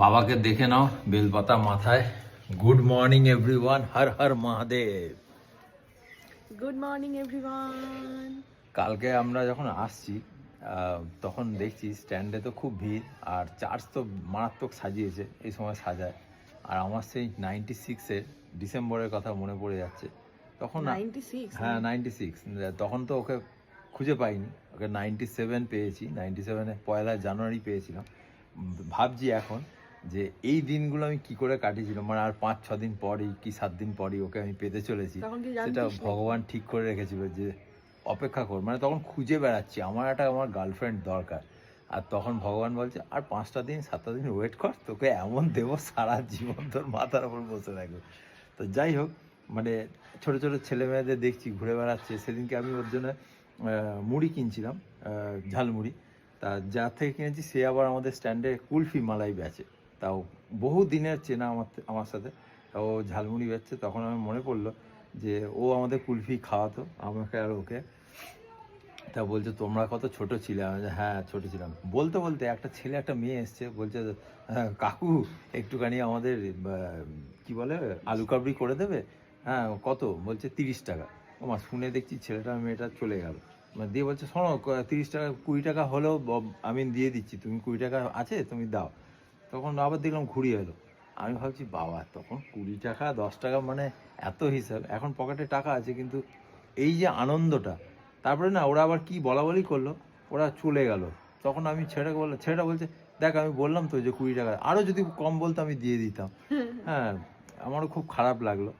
বাবাকে দেখে নাও বেলপাতা মাথায়। Good morning everyone, Har Har Mahadev. Good morning everyone. কালকে আমরা যখন আসছি তখন দেখছি স্ট্যান্ডে তো খুব ভিড়, আর চার্চ তো মারাত্মক সাজিয়েছে, এই সময় সাজায়। আর আমার সেই 96-এর ডিসেম্বরের কথা মনে পড়ে যাচ্ছে। তখন 96? হ্যাঁ 96, তখন তো ওকে খুঁজে পাইনি, ওকে 97 পেয়েছি। 97-এ 1 জানুয়ারি পেয়েছিলাম। ভাবছি এখন যে এই দিনগুলো আমি কি করে কাটিয়েছিলাম, মানে আর 5-6 দিন পরই কি 7 দিন পরই ওকে আমি পেতে চলেছি। তখন কি সেটা জানতিস নাকি? ভগবান ঠিক করে রেখেছিল যে অপেক্ষা কর, মানে তখন খুঁজে বেড়াচ্ছি আমার গার্লফ্রেন্ড দরকার। আর তখন ভগবান বলছে আর 5টা দিন 7টা দিন ওয়েট কর, তোকে এমন দেবো সারা জীবন তোর মাথার উপর বসে থাকবে। তো যাই হোক, মানে ছোট ছোট ছেলে মেয়েদের দেখছি ঘুরে বেড়াচ্ছে। সেদিনকে আমি ওর জন্য মুড়ি কিনছিলাম, ঝালমুড়ি। তা যার থেকে কিনেছি সে আবার আমাদের স্ট্যান্ডে কুলফি মালাই বেচে। তাও বহু দিনের চেনা আমার সাথে। তা ও ঝালমুড়ি বেচছে, তখন আমার মনে পড়লো যে ও আমাদের কুলফি খাওয়াতো আমাকে আর ওকে। তা বলছে তোমরা কত ছোট ছিলে। আমি বলছি, হ্যাঁ ছোট ছিলাম। বলতে বলতে একটা ছেলে একটা মেয়ে এসছে, বলছে হ্যাঁ কাকু একটুখানি আমাদের কি বলে আলু কাবলি করে দেবে। হ্যাঁ কত? বলছে 30 টাকা। আমার শুনে দেখছি ছেলেটা মেয়েটা চলে গেল। দিয়ে বলছে শোনো 30 টাকা 20 টাকা হলেও আমি দিয়ে দিচ্ছি, তুমি 20 টাকা আছে তুমি দাও। তখন আবার দেখলাম ঘুরিয়ে এলো। আমি ভাবছি বাবা, তখন 20 টাকা 10 টাকা মানে এত হিসাব। এখন পকেটে টাকা আছে কিন্তু এই যে আনন্দটা। তারপরে না ওরা আবার কি বলা বলি করলো, ওরা চলে গেল। তখন আমি ছেলেটা বলছে দেখ আমি বললাম তো যে 20 টাকা, আরও যদি কম বলতো আমি দিয়ে দিতাম। হ্যাঁ, আমারও খুব খারাপ লাগলো।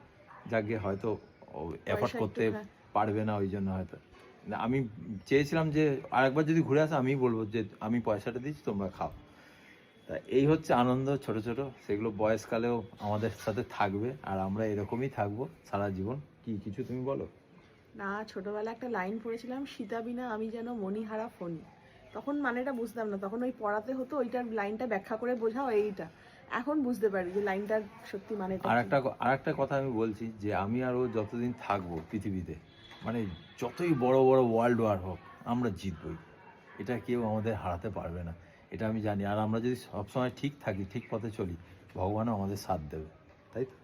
যাকে হয়তো এফোর্ড পয়সা করতে একটু পারবে না, ওই জন্য হয়তো। না, আমি চেয়েছিলাম যে আরেকবার যদি ঘুরে আসে আমি বলবো যে আমি পয়সাটা দিচ্ছি তোমরা খাও। তা এই হচ্ছে আনন্দ, ছোট ছোট সেগুলো বয়সকালেও আমাদের সাথে থাকবে, আর আমরা এরকমই থাকবো সারা জীবন। কি কিছু তুমি বলো? না, ছোটবেলা একটা লাইন পড়েছিলাম, সীতা বিনা আমি যেন মণিহারা ফণি। তখন মানেটা বুঝতাম না, তখন ওই পড়াতে হতো ওইটার লাইনটা ব্যাখ্যা করে বোঝাও এইটা। এখন বুঝতে পারি যে লাইনটার সত্যি মানেটা কি। আর একটা কথা আমি বলছি যে আমি আর ও যতদিন থাকবো পৃথিবীতে, মানে যতই বড় বড় ওয়ার্ল্ড ওয়ার হোক আমরা জিতবই। এটা কেউ আমাদের হারাতে পারবে না, এটা আমি জানি। আর আমরা যদি সবসময় ঠিক থাকি, ঠিক পথে চলি, ভগবানও আমাদের সাথ দেবে, তাই তো?